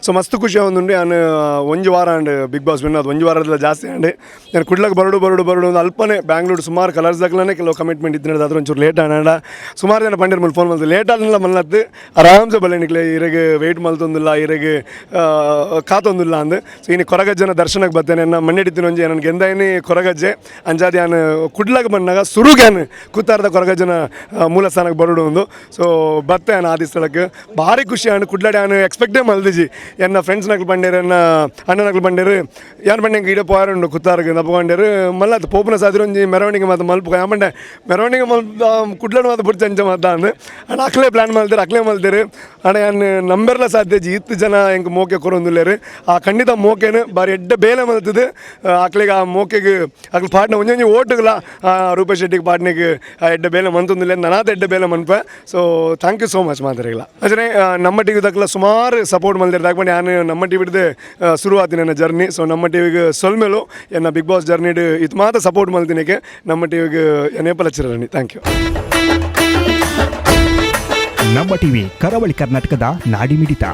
So ಮಸ್ತ್ ಖುಷಿ ಆಗುಂಡು ನಾನು ಒಂದು ವಾರ ಅಂಡ್ ಬಿಗ್ ಬಾಸ್ ವಿನ್ ಅದು ಒಂದು ವಾರದಲ್ಲಿ ಜಾಸ್ತಿ ಅಂಡ್ ನಾನು ಕುಡ್ಲಕ್ಕೆ ಬರೋಡು ಒಂದು ಅಲ್ಪನೇ ಬ್ಯಾಂಗ್ಳೂರು ಸುಮಾರು ಕಲರ್ಸ್ದಾಗಲೇ ಕೆಲವು ಕಮಿಟ್ಮೆಂಟ್ ಇದ್ದಿರೋದು ಅದ್ರ ಒಂಚೂರು ಲೇಟ್ ಆಡ ಸುಮಾರು ಜನ ಪಂಡಿರ್ ಮೇಲೆ ಫೋನ್ ಮಾಡ್ತಾರೆ ಲೇಟ್ ಆಗಲಿಲ್ಲ ಮಲ್ಲತ್ತು ಆರಾಮ್ಸೆ ಬಲ್ಲೆಣಿಕ್ಲೆ ಇರಗೆ ವೆಯ್ಟ್ ಮಲ್ತೊಂದಿಲ್ಲ ಇರಗೆ ಕಾತೊಂದಿಲ್ಲ ಅಂದು ಸೊ ಇನ್ನು ಕೊರಗಜ್ಜನ ದರ್ಶನಕ್ಕೆ ಬರ್ತೇನೆ ನಾನು ಮಣ್ಣಿಡ್ತೀನಿ ಒಂಜಿ ನನಗೆ ಎಂದಾಯಿನಿ ಕೊರಗಜ್ಜೆ ಅಂಜಾದಿ ನಾನು ಕುಡ್ಲಕ್ಕೆ ಬಂದಾಗ ಸುರುಗ್ಯಾನು ಕೂತಾರದ ಕೊರಗಜ್ಜನ ಮೂಲ ಸ್ಥಾನಕ್ಕೆ ಬರೋಡು ಒಂದು ಸೊ ಬತ್ತೆ ನಾನು ಆದಿ ಸ್ಥಳಕ್ಕೆ ಭಾರಿ ಖುಷಿ ಆಂಡ್ ಕುಡ್ಲಾಡಿ ನಾನು ಎಕ್ಸ್ಪೆಕ್ಟೇ ಮಲ್ದಿಜಿ ಎನ್ನ ಫ್ರೆಂಡ್ಸ್ ನಕ್ಲು ಬಂಡೇರು ಎನ್ನ ಅಣ್ಣನಕ್ಲು ಬಂಡೇರು ಯಾರು ಬಂಡೆ ಇಡೇ ಪೋಯಾರುಂಡು ಕುತ್ತಾರ್ಗೆ ನಪ್ಪಗೊಂಡೇರು ಮಲ್ಲ ಅದು ಪೋಪುನ ಸಾದಿರೊಂಜಿ ಮೆರವಣಿಗೆ ಮತ್ತು ಮಲ್ಪ ಯಾಮಂಡೆ ಮೆರವಣಿಗೆ ಮಲ್ಪ ಕುಡ್ಲನು ಮತ್ತು ಬುಡ್ಚ ಅಂಚ ಮತ್ತ ಅಂದು ಅಣ್ಣ ಅಕ್ಲೇ ಪ್ಲ್ಯಾನ್ ಮಲ್ದಿರು ಅಕ್ಲೇ ಮಲ್ದಿರು ಅಣ್ಣ ನಾನು ನಂಬರ್ಲ ಸಾಧ್ಯಜಿ ಇತ್ತು ಜನ ಹೆಂಗೆ ಮೋಕೆ ಕೊರೊಂದಿಲ್ಲೇರು ಆ ಖಂಡಿತ ಮೋಕೆನು ಬಾರಿ ಎಡ್ಡ ಬೇಲೆ ಮಲ್ತದು ಅಕ್ಲಿಗೆ ಆ ಮೋಕೆಗೆ ಅಕ್ಲು ಪಾಟ್ನ ಒಂಜೊಂಜಿ ಓಟುಗಳ ರೂಪೇಶ್ ಶೆಟ್ಟಿಗೆ ಪಾಟ್ನಿಗೆ ಎಡ್ಡ ಬೇಲೆ ಮಂತೊಂದಿಲ್ಲ ನನಾದ ಎಡ್ಡ ಬೇಲೆ ಮನ್ಪೆ so thank you so much ಮಾದರಿಗಳ ಅಜನೇ ನಮ್ಮ ಟಿವಿ ದಕ್ಲ ಸುಮಾರು ಸಪೋರ್ಟ್ ಮಲ್ದಿರು ಯಾಕಂದ್ರೆ ನಾನು ನಮ್ಮ ಟಿವಿಡ್ದು ಶುರುವಾತೀನಿ ನನ್ನ ಜರ್ನಿ ಸೊ ನಮ್ಮ ಟಿವಿಗೆ ಸೊಲ್ಮೇಲು ಎನ್ನ ಬಿಗ್ ಬಾಸ್ ಜರ್ನಿಡ್ ಇದು ಮಾತ್ರ ಸಪೋರ್ಟ್ ಮಲ್ತಿನಿಗೆ ನಮ್ಮ ಟಿವಿಗೆ ನೇಪಲ್ ಹಚ್ಚಿರನಿ ಥ್ಯಾಂಕ್ ಯು. ನಮ್ಮ ಟಿವಿ ಕರಾವಳಿ ಕರ್ನಾಟಕದ ನಾಡಿ ಮಿಡಿತ.